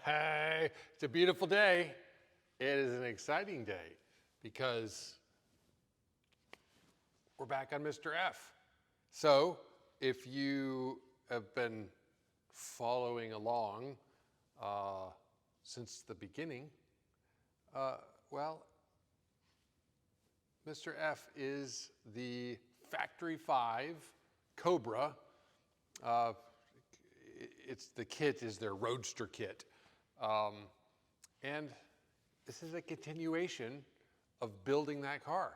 Hey, it's a beautiful day. It is an exciting day because we're back on Mr. F. So if you have been following along since the beginning, well, Mr. F is the Factory 5 Cobra. The kit is their Roadster kit. And this is a continuation of building that car.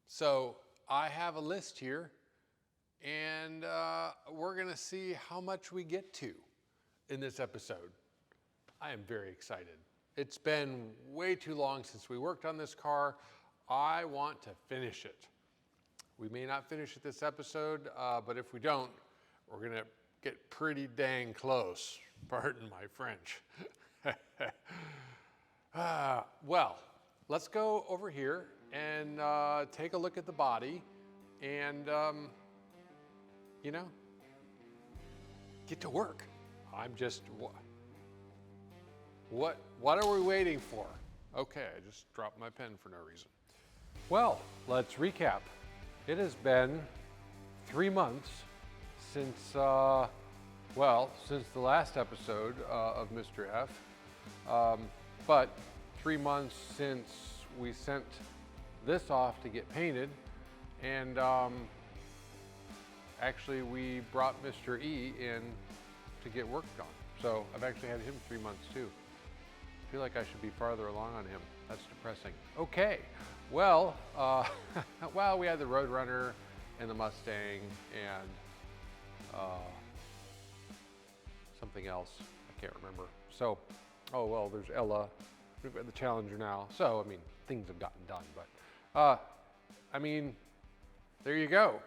So I have a list here, and we're gonna see how much we get to in this episode. I am very excited. It's been way too long since we worked on this car. I want to finish it. We may not finish it this episode, but if we don't, we're gonna get pretty dang close. Pardon my French. Well, let's go over here and take a look at the body and, you know, get to work. I'm just, what are we waiting for? Okay, I just dropped my pen for no reason. Well, let's recap. It has been 3 months since, since the last episode of Mr. F, but 3 months since we sent this off to get painted, and actually we brought Mr. E in to get worked on. So I've actually had him 3 months too. I feel like I should be farther along on him. That's depressing. Okay, well, we had the Roadrunner and the Mustang and something else, I can't remember. So, oh well, there's Ella, we've got the Challenger now. So, I mean, things have gotten done, but, I mean, there you go.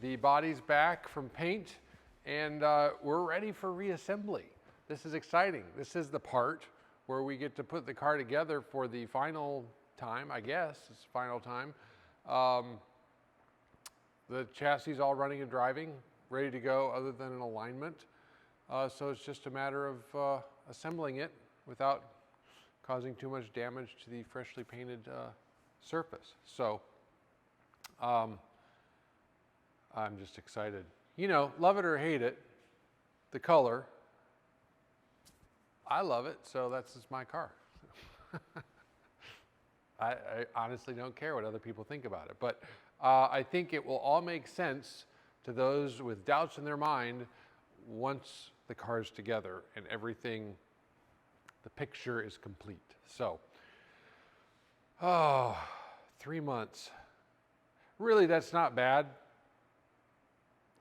The body's back from paint, and we're ready for reassembly. This is exciting. This is the part where we get to put the car together for the final time, I guess, it's the final time. The chassis is all running and driving, ready to go other than an alignment. So it's just a matter of assembling it without causing too much damage to the freshly painted surface. So I'm just excited. You know, love it or hate it, the color, I love it, so that's just my car. I honestly don't care what other people think about it, but I think it will all make sense to those with doubts in their mind once the car's together and everything, the picture is complete. So, 3 months. Really, that's not bad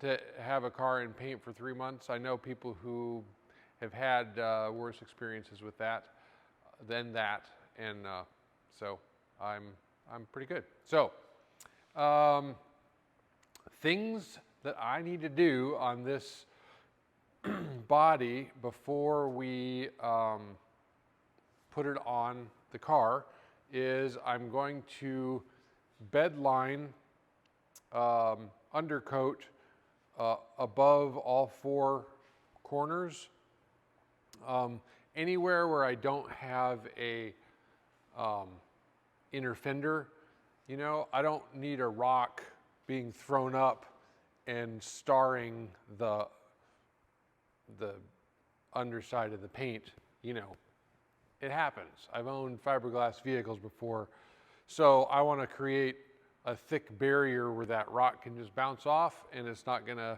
to have a car in paint for 3 months. I know people who have had worse experiences with that than that, and so I'm pretty good. So, things that I need to do on this body before we put it on the car is I'm going to bed line undercoat above all 4 corners. Anywhere where I don't have a inner fender, you know, I don't need a rock being thrown up and starring the underside of the paint. You know, it happens. I've owned fiberglass vehicles before, so I want to create a thick barrier where that rock can just bounce off and it's not going to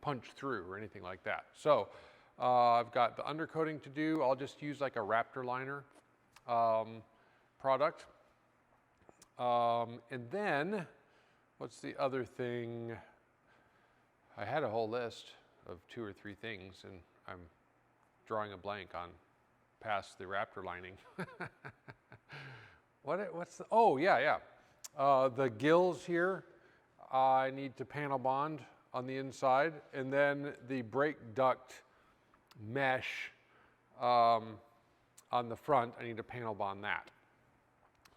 punch through or anything like that. So I've got the undercoating to do. I'll just use like a Raptor liner product. And then, what's the other thing? I had a whole list of 2 or 3 things, and I'm drawing a blank on past the Raptor lining. What's the, oh, yeah. The gills here, I need to panel bond on the inside, and then the brake duct mesh on the front, I need to panel bond that.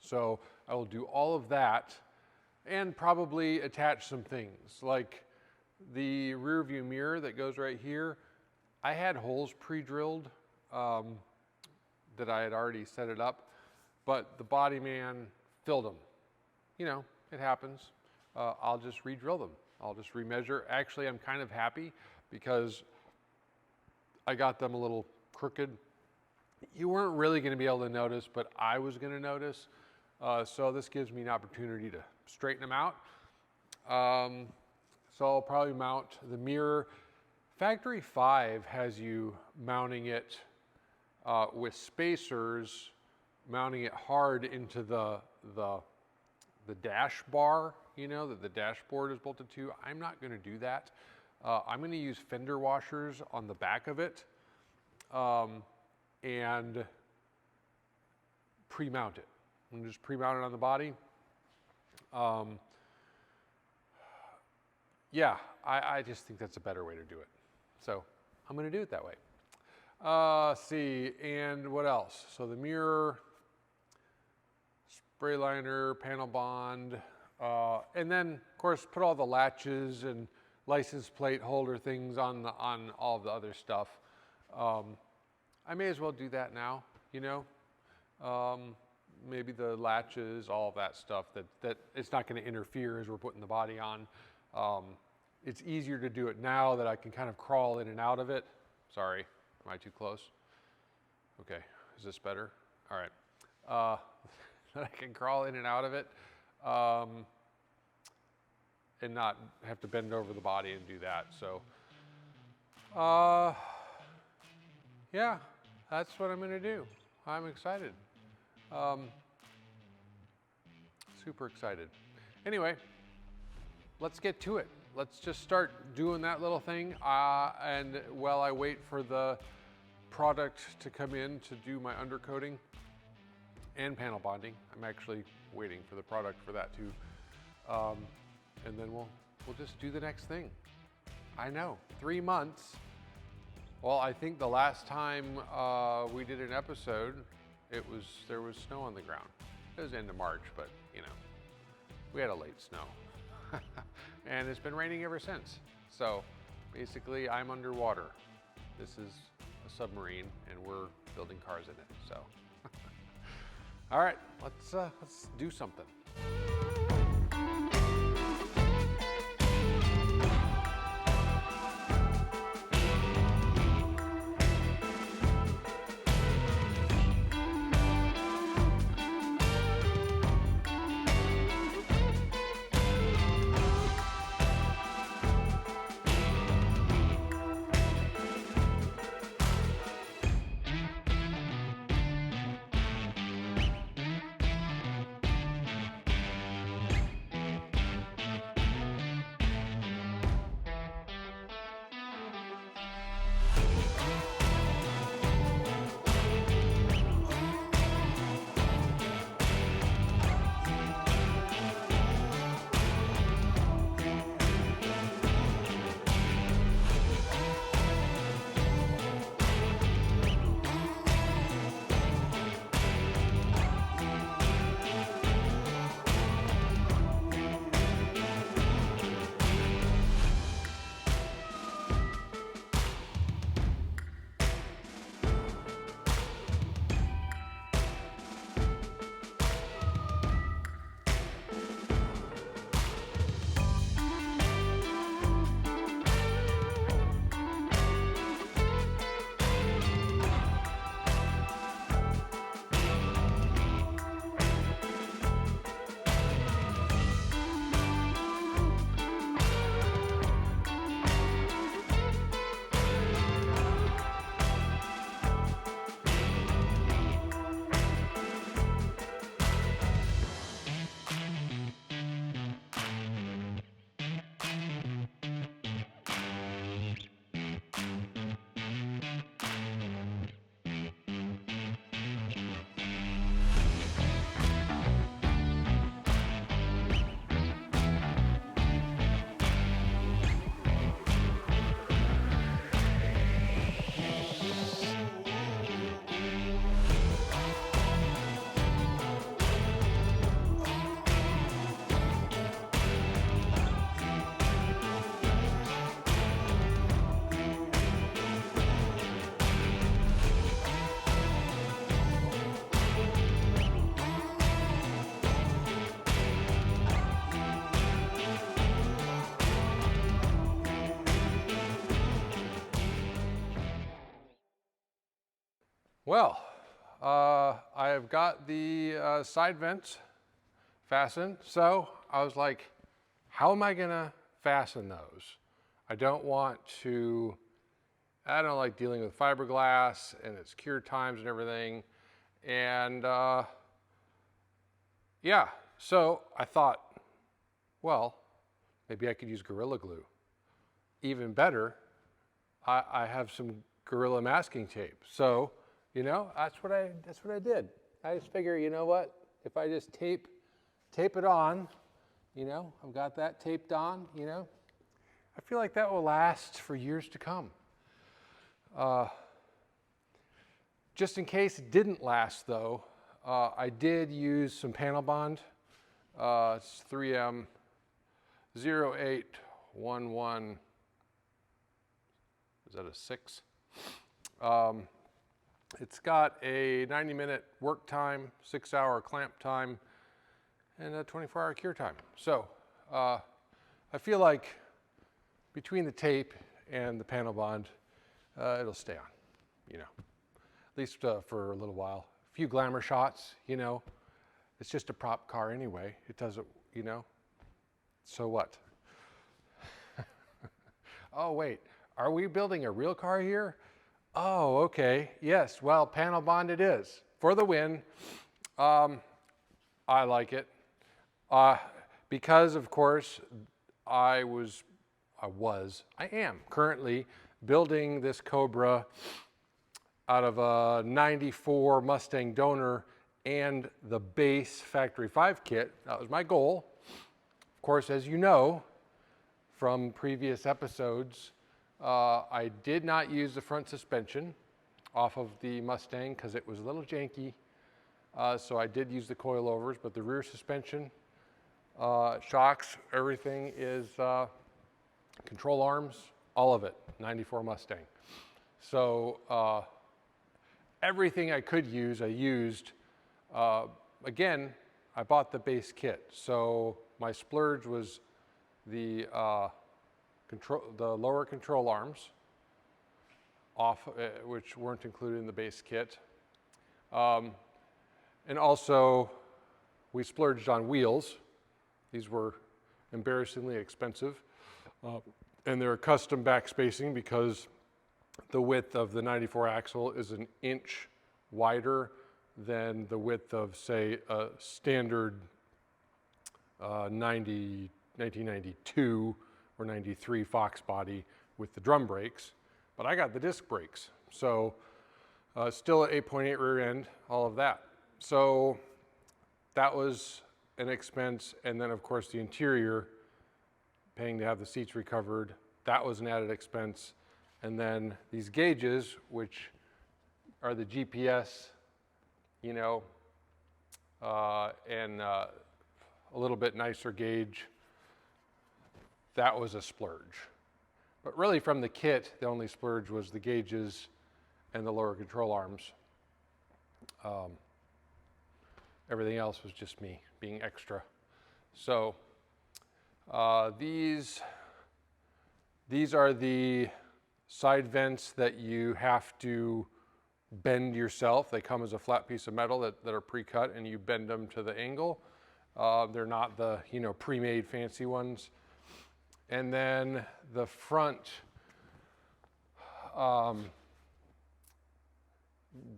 So I will do all of that and probably attach some things like the rear view mirror that goes right here. I had holes pre-drilled that I had already set it up, but the body man filled them. You know, it happens. I'll just re-drill them. I'll just remeasure. Actually, I'm kind of happy because I got them a little crooked. You weren't really going to be able to notice, but I was going to notice. So this gives me an opportunity to straighten them out. So I'll probably mount the mirror. Factory 5 has you mounting it with spacers, mounting it hard into the dash bar, you know, that the dashboard is bolted to. I'm not going to do that. I'm going to use fender washers on the back of it and pre-mount it. I'm going to just pre-mount it on the body. Yeah, I just think that's a better way to do it. So I'm going to do it that way. See, and what else? So the mirror, spray liner, panel bond, and then of course put all the latches and license plate holder things on all the other stuff. I may as well do that now, you know. Maybe the latches, all of that stuff that it's not going to interfere as we're putting the body on. It's easier to do it now that I can kind of crawl in and out of it. Sorry, am I too close? Okay, is this better? All right. That I can crawl in and out of it and not have to bend over the body and do that. So, yeah, that's what I'm going to do. I'm excited. Super excited. Anyway, let's get to it. Let's just start doing that little thing. And while I wait for the product to come in to do my undercoating and panel bonding, I'm actually waiting for the product for that too. And then we'll just do the next thing. I know, 3 months. Well, I think the last time we did an episode, there was snow on the ground. It was end of March, but you know, we had a late snow. And it's been raining ever since. So basically I'm underwater. This is a submarine and we're building cars in it, so. All right, let's do something. Well, I have got the side vents fastened. So I was like, how am I gonna fasten those? I don't like dealing with fiberglass and its cure times and everything. And yeah, so I thought, well, maybe I could use Gorilla Glue. Even better, I have some Gorilla masking tape. So, you know, that's what I did. I just figure, you know what? If I just tape it on, you know, I've got that taped on, you know, I feel like that will last for years to come. Just in case it didn't last though, I did use some panel bond. It's 3M 0811, is that a 6? It's got a 90-minute work time, 6-hour clamp time, and a 24-hour cure time. So I feel like between the tape and the panel bond, it'll stay on, you know, at least for a little while. A few glamour shots, you know, it's just a prop car anyway. It doesn't, you know, so what? Oh, wait, are we building a real car here? Oh, okay, yes, well, panel bond it is. For the win. I like it. Because, of course, I am currently building this Cobra out of a 94 Mustang donor and the base Factory 5 kit. That was my goal. Of course, as you know from previous episodes, I did not use the front suspension off of the Mustang because it was a little janky. So I did use the coilovers, but the rear suspension, shocks, everything is control arms, all of it, 94 Mustang. So everything I could use, I used. Again, I bought the base kit. So my splurge was the lower control arms, which weren't included in the base kit. And also, we splurged on wheels. These were embarrassingly expensive. And they're custom back spacing because the width of the 94 axle is an inch wider than the width of, say, a standard 1992 or 93 Fox body with the drum brakes. But I got the disc brakes. So still at 8.8 rear end, all of that. So that was an expense. And then, of course, the interior, paying to have the seats recovered, that was an added expense. And then these gauges, which are the GPS, you know, and a little bit nicer gauge, that was a splurge. But really from the kit, the only splurge was the gauges and the lower control arms. Everything else was just me being extra. So these are the side vents that you have to bend yourself. They come as a flat piece of metal that are pre-cut, and you bend them to the angle. They're not the, you know, pre-made fancy ones. And then the front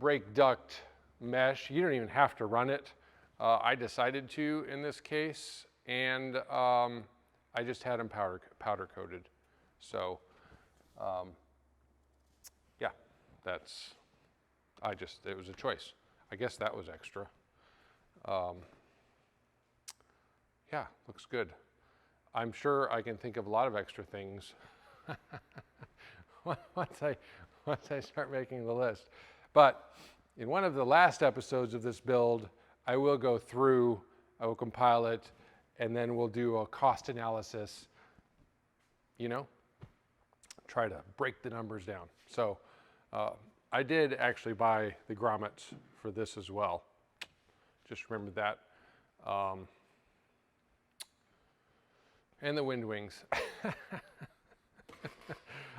brake duct mesh, you don't even have to run it. I decided to in this case, and I just had them powder coated. So yeah, it was a choice. I guess that was extra. Yeah, looks good. I'm sure I can think of a lot of extra things once I start making the list. But in one of the last episodes of this build, I will go through, I will compile it, and then we'll do a cost analysis, you know, try to break the numbers down. So I did actually buy the grommets for this as well. Just remember that. And the wind wings.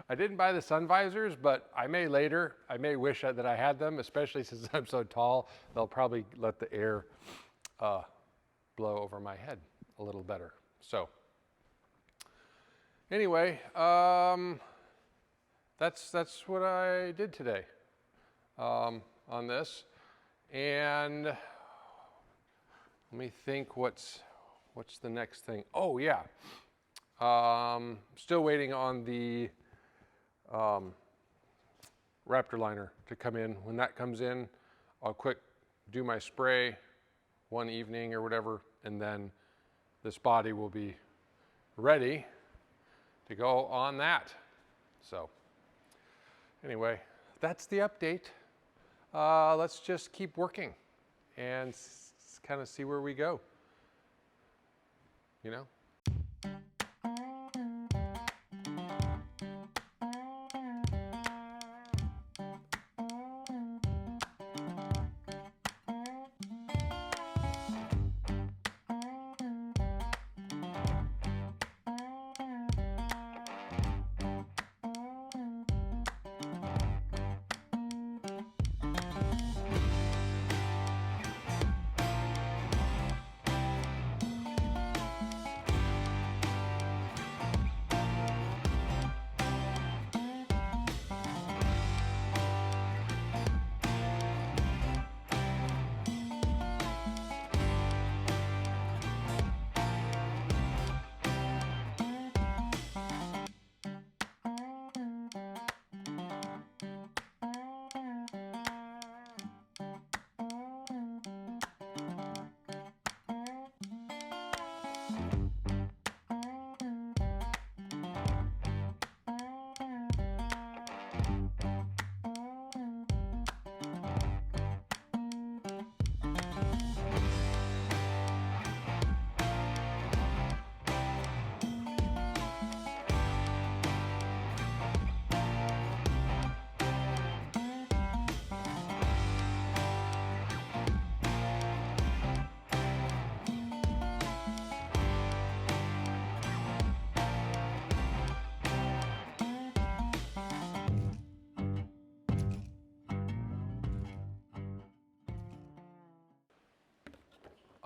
I didn't buy the sun visors, but I may later. I may wish that I had them, especially since I'm so tall. They'll probably let the air blow over my head a little better. So anyway, that's what I did today on this. And let me think, what's the next thing? Oh yeah, still waiting on the Raptor liner to come in. When that comes in, I'll do my spray one evening or whatever, and then this body will be ready to go on that. So anyway, that's the update. Let's just keep working and kind of see where we go, you know?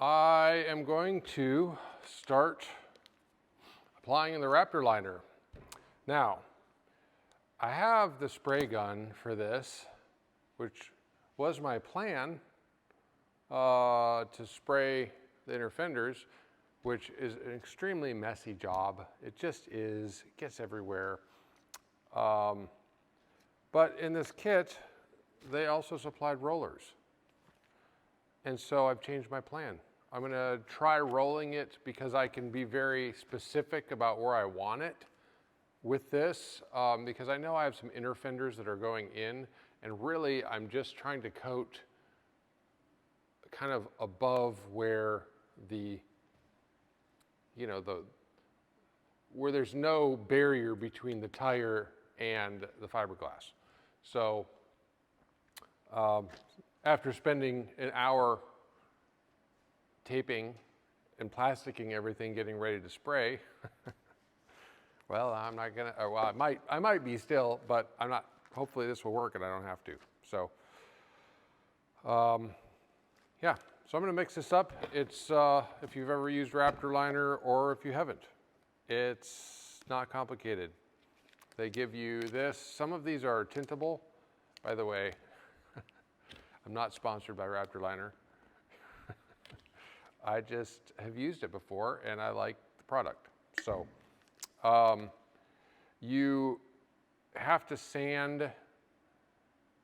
I am going to start applying the Raptor liner. Now, I have the spray gun for this, which was my plan to spray the inner fenders, which is an extremely messy job. It just is, it gets everywhere. But in this kit, they also supplied rollers. And so I've changed my plan. I'm gonna try rolling it because I can be very specific about where I want it with this, because I know I have some inner fenders that are going in, and really I'm just trying to coat kind of above where where there's no barrier between the tire and the fiberglass. So after spending an hour taping and plasticking everything, getting ready to spray, well, I'm not gonna, well, I might be still, but I'm not. Hopefully this will work and I don't have to. So, yeah, so I'm gonna mix this up. It's, if you've ever used Raptor liner or if you haven't, it's not complicated. They give you this. Some of these are tintable. By the way, I'm not sponsored by Raptor liner. I just have used it before and I like the product. So you have to sand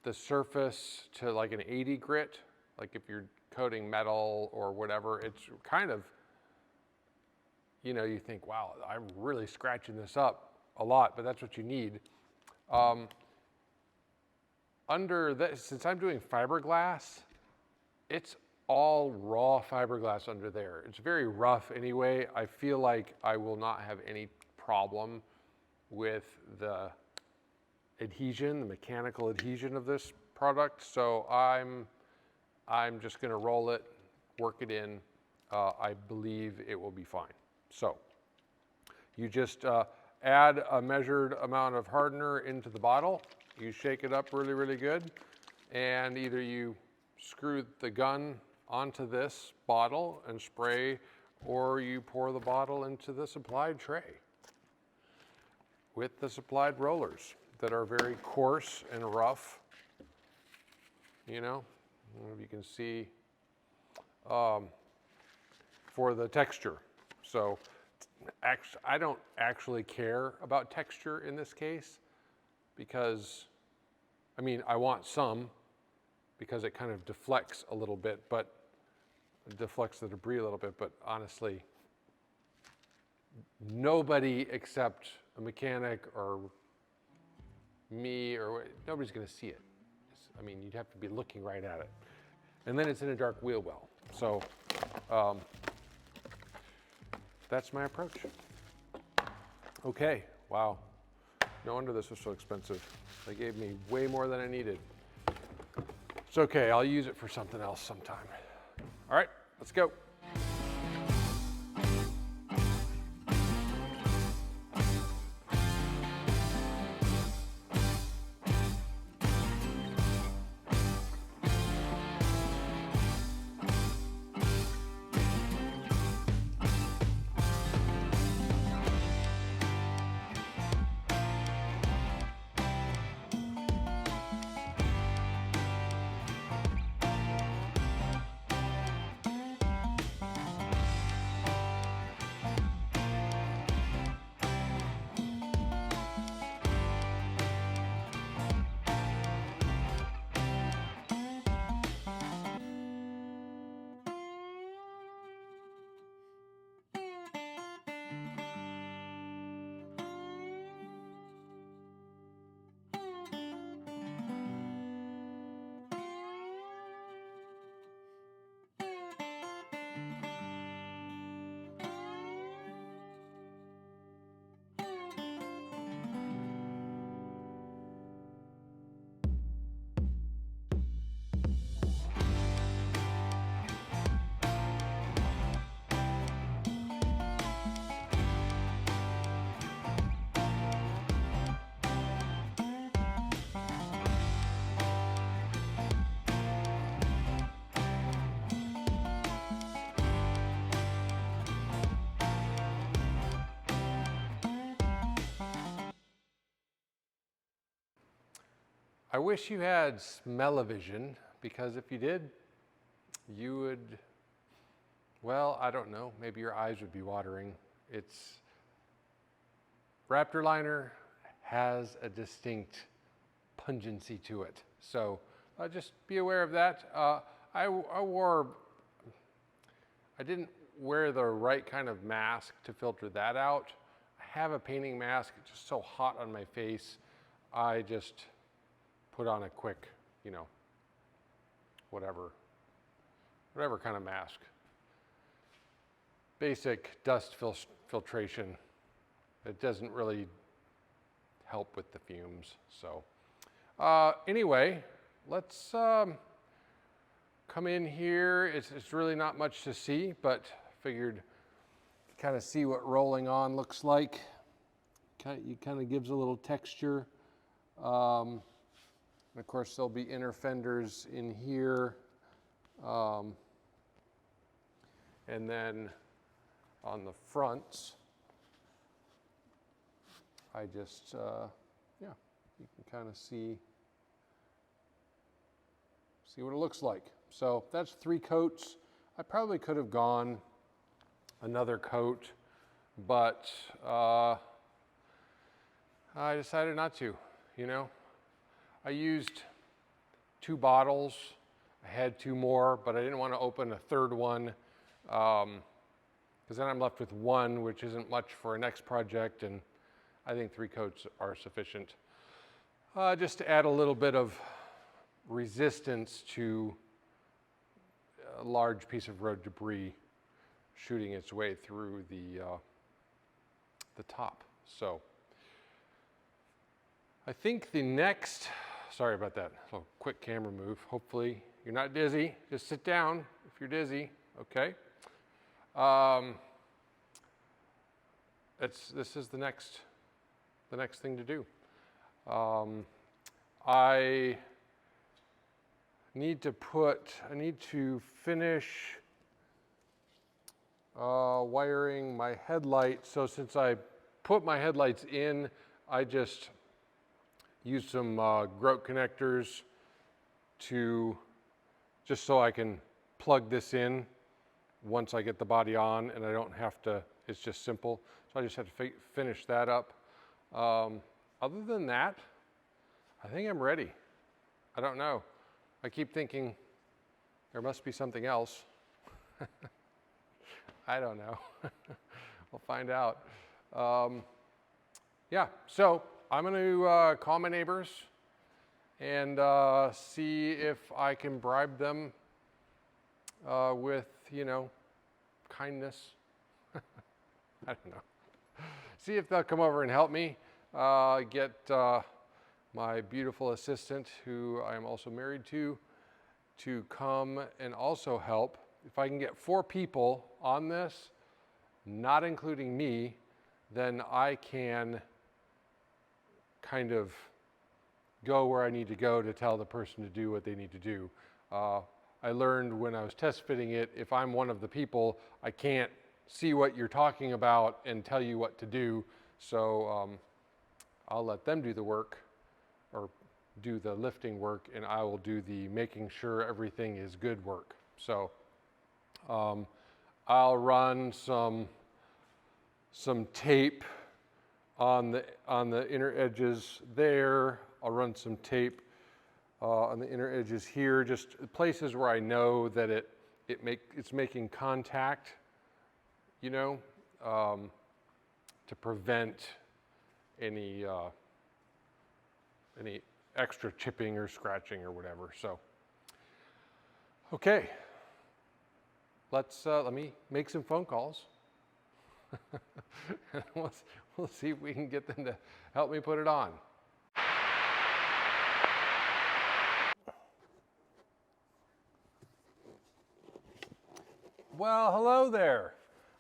the surface to like an 80 grit. Like if you're coating metal or whatever, it's kind of, you know, you think, wow, I'm really scratching this up a lot, but that's what you need. Under this, since I'm doing fiberglass, it's all raw fiberglass under there. It's very rough anyway. I feel like I will not have any problem with the adhesion, the mechanical adhesion of this product. So I'm just gonna roll it, work it in. I believe it will be fine. So you just add a measured amount of hardener into the bottle. You shake it up really, really good, and either you screw the gun onto this bottle and spray, or you pour the bottle into the supplied tray with the supplied rollers that are very coarse and rough. You know, I don't know if you can see, for the texture. So I don't actually care about texture in this case, because, I mean, I want some because it kind of deflects a little bit, but it deflects the debris a little bit, but honestly, nobody except a mechanic or me or nobody's gonna see it. I mean, you'd have to be looking right at it. And then it's in a dark wheel well. So that's my approach. Okay, wow. No wonder this was so expensive. They gave me way more than I needed. It's okay, I'll use it for something else sometime. All right, let's go. I wish you had smell-o-vision, because if you did, you would, well, I don't know, maybe your eyes would be watering. Raptor liner has a distinct pungency to it. So just be aware of that. I didn't wear the right kind of mask to filter that out. I have a painting mask, it's just so hot on my face. I just put on a quick, you know, whatever kind of mask. Basic dust filtration. It doesn't really help with the fumes. So anyway, let's come in here. It's really not much to see, but figured kind of see what rolling on looks like. It kind of gives a little texture. And of course, there'll be inner fenders in here. And then on the fronts, I just, yeah, you can kind of see what it looks like. So that's 3 coats. I probably could have gone another coat, but I decided not to, you know. I used 2 bottles. I had 2 more, but I didn't want to open a 3rd one, because then I'm left with 1, which isn't much for a next project, and I think 3 coats are sufficient. Just to add a little bit of resistance to a large piece of road debris shooting its way through the top. So I think the next, sorry about that, a little quick camera move. Hopefully you're not dizzy. Just sit down if you're dizzy, okay? This is the next the next thing to do. I need to finish wiring my headlight. So since I put my headlights in, I just use some grout connectors just so I can plug this in once I get the body on, and I don't have to, it's just simple. So I just have to finish that up. Other than that, I think I'm ready. I don't know. I keep thinking there must be something else. I don't know. We'll find out. Yeah, so I'm going to call my neighbors and see if I can bribe them with, kindness. I don't know. See if they'll come over and help me get my beautiful assistant, who I am also married to come and also help. If I can get 4 people on this, not including me, then I can kind of go where I need to go to tell the person to do what they need to do. I learned when I was test fitting it, if I'm one of the people, I can't see what you're talking about and tell you what to do. So I'll let them do the work, or do the lifting work, and I will do the making sure everything is good work. So I'll run some tape on the inner edges there. I'll run some tape on the inner edges here, just places where I know that it's making contact, to prevent any extra chipping or scratching or whatever. So, okay, let me make some phone calls. We'll see if we can get them to help me put it on. Well, hello there.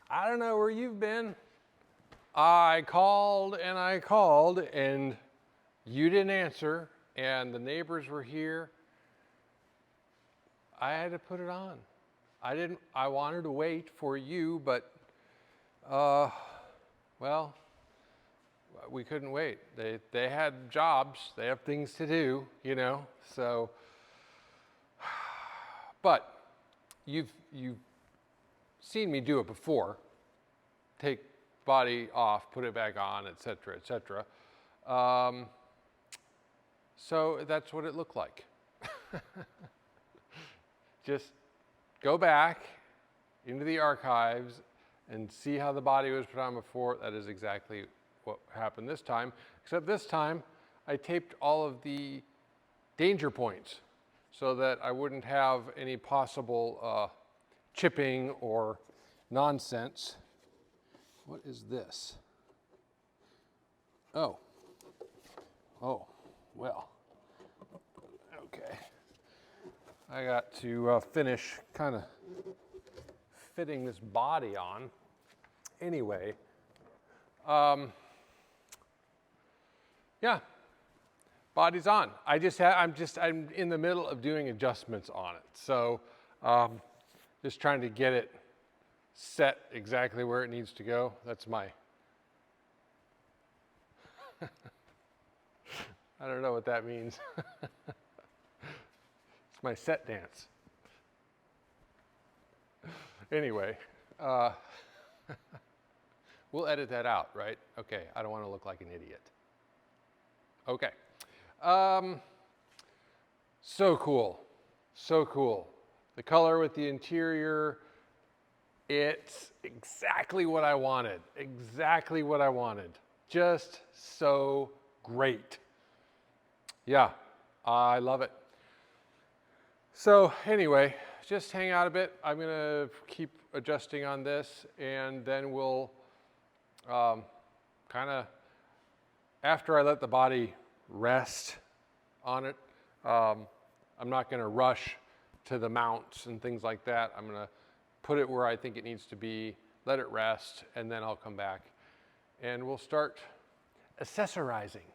I don't know where you've been. I called and you didn't answer, and the neighbors were here. I had to put it on. I wanted to wait for you, but well, we couldn't wait. They had jobs, they have things to do, so, but you've seen me do it before. Take body off, put it back on, et cetera, et cetera. So that's what it looked like. Just go back into the archives and see how the body was put on before. That is exactly what happened this time, except this time I taped all of the danger points so that I wouldn't have any possible chipping or nonsense. What is this? Oh, well, okay. I got to finish kind of fitting this body on. Anyway, yeah, body's on. I'm in the middle of doing adjustments on it. So just trying to get it set exactly where it needs to go. That's my, I don't know what that means. It's my set dance. Anyway, we'll edit that out, right? Okay, I don't want to look like an idiot. Okay. So cool. So cool. The color with the interior, it's exactly what I wanted. Exactly what I wanted. Just so great. Yeah, I love it. So anyway, just hang out a bit. I'm gonna keep adjusting on this, and then we'll kind of, after I let the body rest on it, I'm not gonna rush to the mounts and things like that. I'm gonna put it where I think it needs to be, let it rest, and then I'll come back and we'll start accessorizing.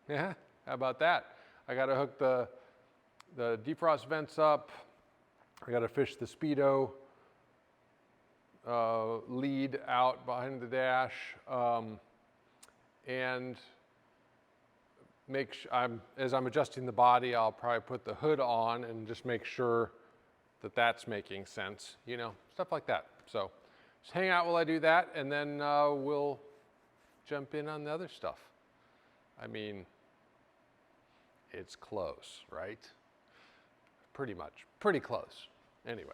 Yeah, how about that? I got to hook the defrost vents up. I got to fish the speedo lead out behind the dash, and as I'm adjusting the body, I'll probably put the hood on and just make sure that that's making sense, you know, stuff like that. So just hang out while I do that, and then we'll jump in on the other stuff. I mean, it's close, right? Pretty much, pretty close. Anyway.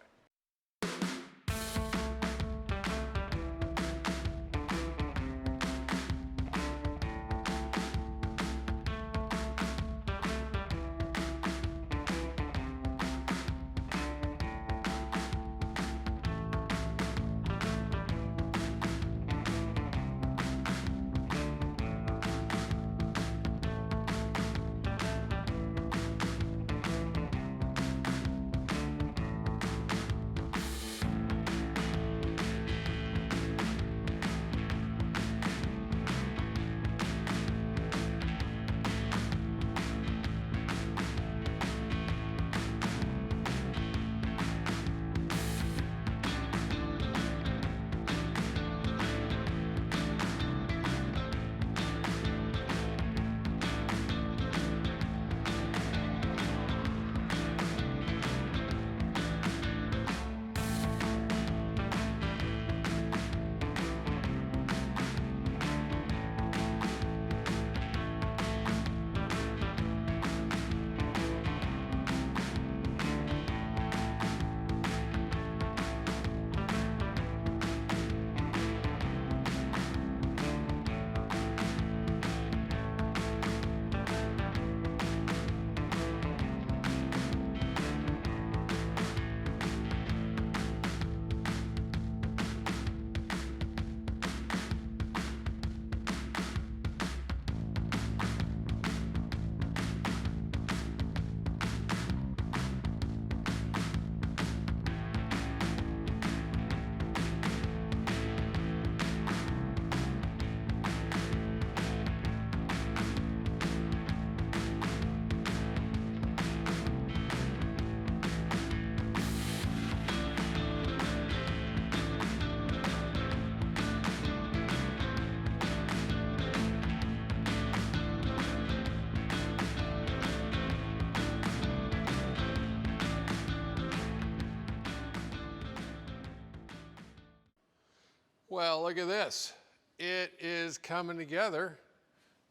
Well, look at this. It is coming together.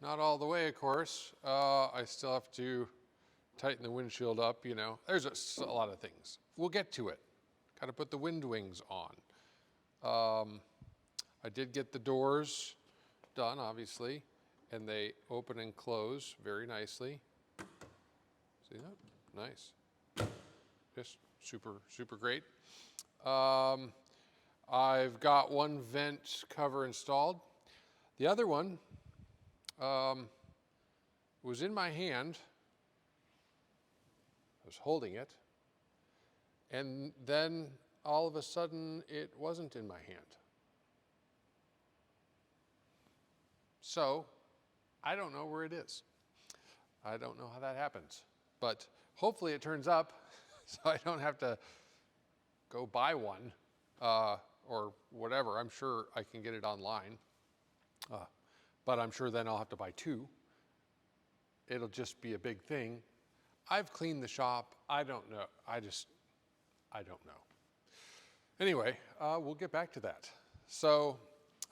Not all the way, of course. I still have to tighten the windshield up, you know. There's a lot of things. We'll get to it. Got to put the wind wings on. I did get the doors done, obviously, and they open and close very nicely. See that? Nice. Just super, super great. I've got one vent cover installed. The other one was in my hand. I was holding it. And then all of a sudden, it wasn't in my hand. So I don't know where it is. I don't know how that happens. But hopefully it turns up so I don't have to go buy one. Or whatever. I'm sure I can get it online, but I'm sure then I'll have to buy two. It'll just be a big thing. I've cleaned the shop. I don't know. I don't know. Anyway, we'll get back to that. So,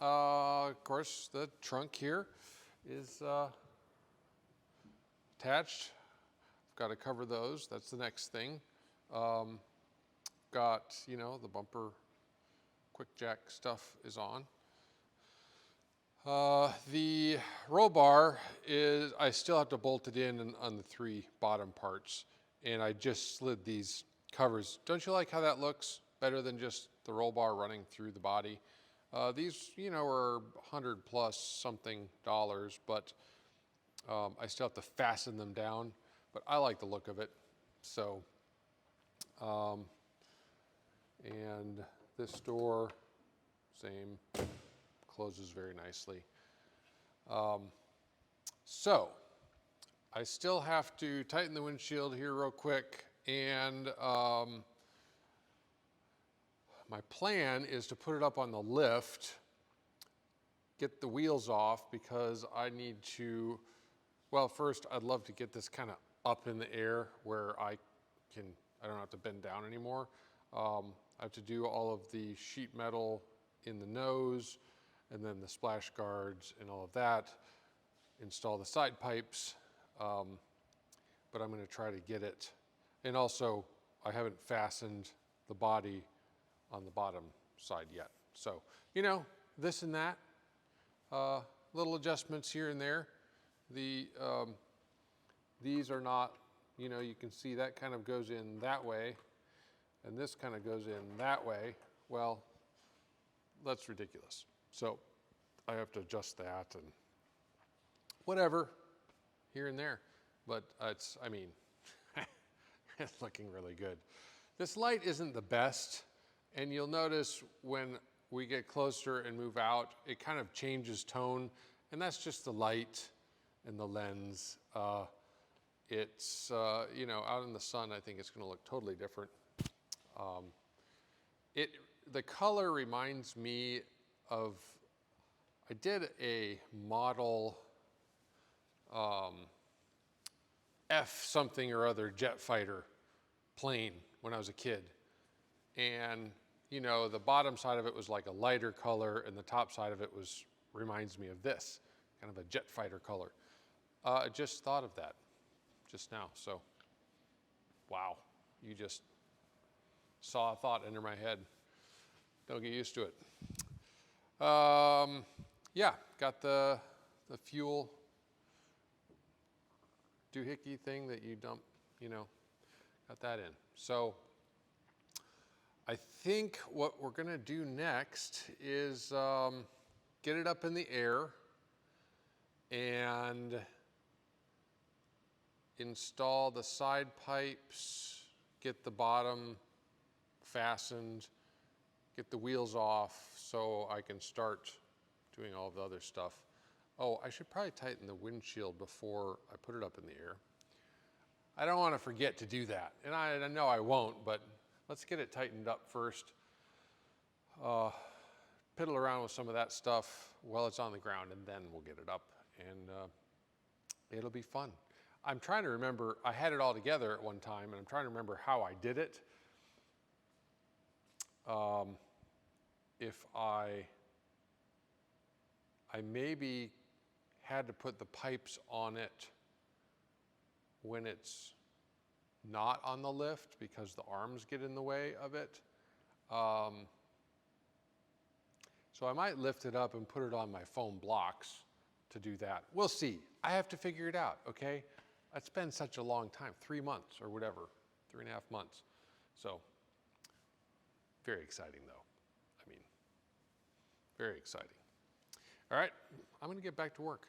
of course, the trunk here is attached. I've got to cover those. That's the next thing. Got, you know, the bumper quick jack stuff is on. The roll bar is, I still have to bolt it in on the three bottom parts, and I just slid these covers. Don't you like how that looks? Better than just the roll bar running through the body. These, you know, are $100 plus something, but I still have to fasten them down, but I like the look of it. So, and this door, same, closes very nicely. So I still have to tighten the windshield here real quick, and my plan is to put it up on the lift, get the wheels off, because I need to, well, first I'd love to get this kind of up in the air where I don't have to bend down anymore. I have to do all of the sheet metal in the nose, and then the splash guards and all of that, install the side pipes, but I'm going to try to get it. And also, I haven't fastened the body on the bottom side yet. So, you know, this and that, little adjustments here and there. These are not, you know, you can see that kind of goes in that way, and this kind of goes in that way. Well, that's ridiculous. So I have to adjust that and whatever, here and there. But it's, I mean, it's looking really good. This light isn't the best, and you'll notice when we get closer and move out, it kind of changes tone, and that's just the light and the lens. It's, you know, out in the sun, I think it's gonna look totally different. The color reminds me of, I did a model F something or other jet fighter plane when I was a kid. And, you know, the bottom side of it was like a lighter color, and the top side of it reminds me of this, kind of a jet fighter color. I just thought of that just now, so wow, you just saw a thought enter my head. Don't get used to it. Yeah, got the fuel doohickey thing that you dump, you know, got that in. So I think what we're gonna do next is get it up in the air and install the side pipes, get the bottom fastened, get the wheels off so I can start doing all of the other stuff. Oh, I should probably tighten the windshield before I put it up in the air. I don't want to forget to do that, and I know I won't, but let's get it tightened up first. Piddle around with some of that stuff while it's on the ground, and then we'll get it up, and it'll be fun. I'm trying to remember, I had it all together at one time, and I'm trying to remember how I did it. If I maybe had to put the pipes on it when it's not on the lift because the arms get in the way of it. So I might lift it up and put it on my foam blocks to do that. We'll see. I have to figure it out, okay? It's been such a long time, 3 months or whatever, 3.5 months. So very exciting though. I mean, very exciting. All right, I'm gonna get back to work.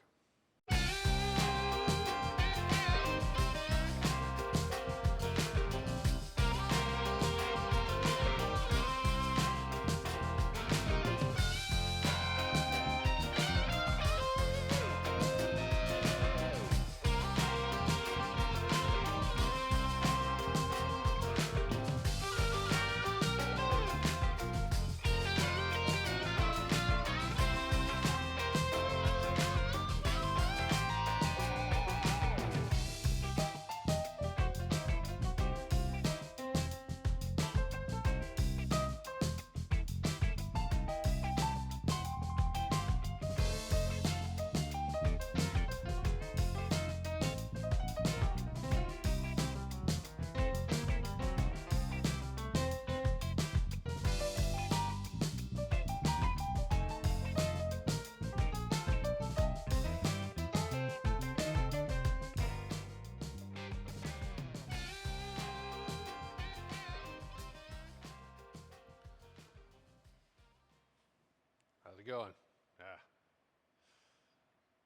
How's it going? Yeah.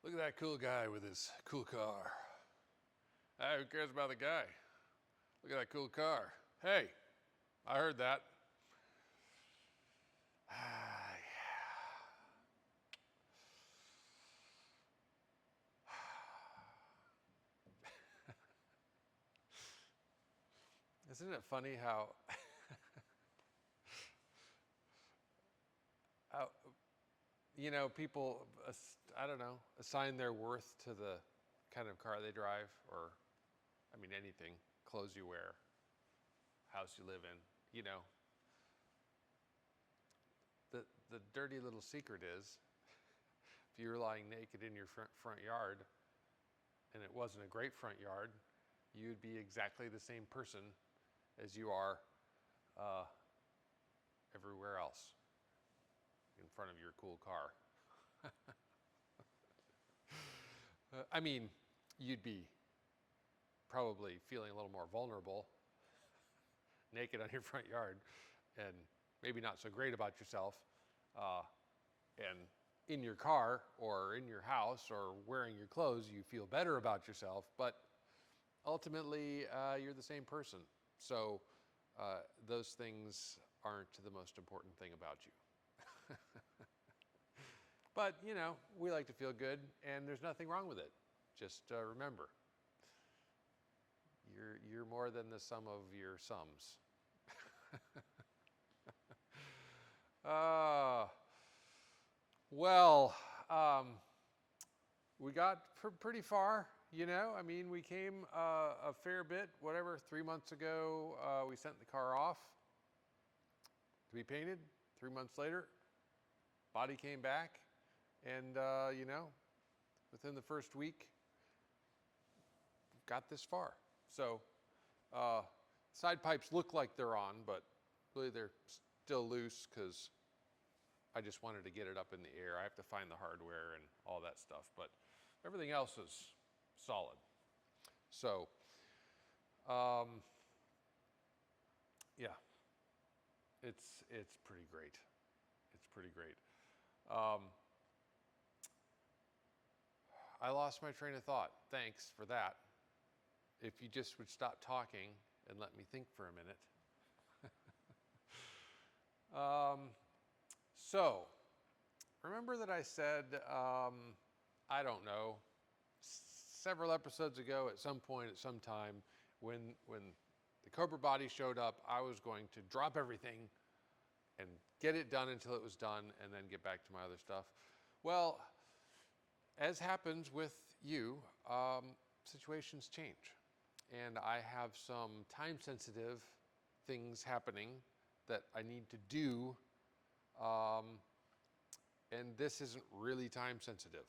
Look at that cool guy with his cool car. Hey, who cares about the guy? Look at that cool car. Hey, I heard that. Isn't it funny how, how you know, people, I don't know, assign their worth to the kind of car they drive, or, I mean, anything, clothes you wear, house you live in, you know. The dirty little secret is, if you were lying naked in your front yard, and it wasn't a great front yard, you'd be exactly the same person as you are everywhere else in front of your cool car. I mean, you'd be probably feeling a little more vulnerable naked on your front yard, and maybe not so great about yourself, and in your car or in your house or wearing your clothes, you feel better about yourself, but ultimately you're the same person. So those things aren't the most important thing about you. But, you know, we like to feel good, and there's nothing wrong with it. Just remember, you're more than the sum of your sums. Well, we got pretty far, you know. I mean, we came a fair bit, whatever, 3 months ago, we sent the car off to be painted. 3 months later, body came back, and, you know, within the first week, got this far. So, side pipes look like they're on, but really they're still loose because I just wanted to get it up in the air. I have to find the hardware and all that stuff, but everything else is solid. So, yeah, it's pretty great. It's pretty great. I lost my train of thought. Thanks for that. If you just would stop talking and let me think for a minute. So, remember that I said, I don't know, several episodes ago at some point, at some time, when the Cobra body showed up, I was going to drop everything and get it done until it was done and then get back to my other stuff. Well, as happens with you, situations change. And I have some time-sensitive things happening that I need to do, and this isn't really time-sensitive.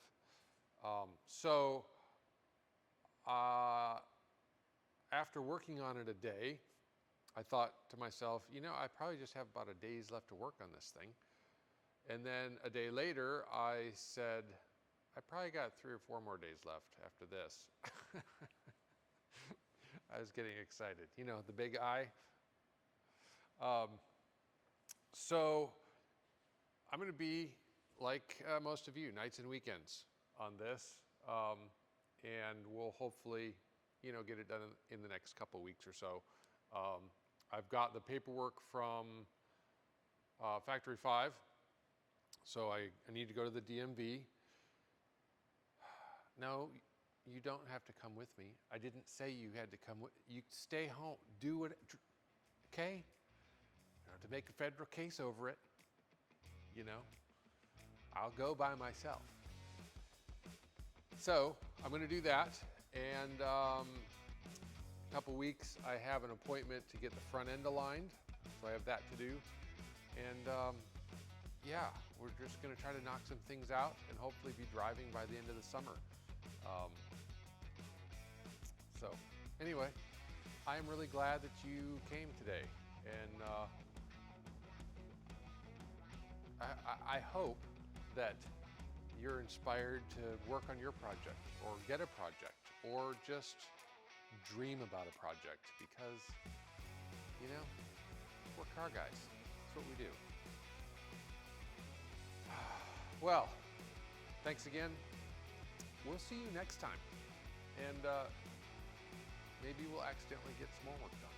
So after working on it a day, I thought to myself, you know, I probably just have about a day's left to work on this thing. And then a day later, I said, I probably got 3 or 4 more days left after this. I was getting excited. You know, the big I. So I'm going to be like most of you, nights and weekends on this. And we'll hopefully, you know, get it done in the next couple of weeks or so. I've got the paperwork from Factory 5. So I need to go to the DMV. No, you don't have to come with me. I didn't say you had to come with. You stay home. Do what, okay? You don't have to make a federal case over it. You know, I'll go by myself. So I'm going to do that. And a couple weeks, I have an appointment to get the front end aligned. So I have that to do. And yeah, we're just going to try to knock some things out and hopefully be driving by the end of the summer. So anyway, I am really glad that you came today, and I hope that you're inspired to work on your project or get a project or just dream about a project, because, you know, we're car guys. That's what we do. Well, thanks again. We'll see you next time, and maybe we'll accidentally get some more work done.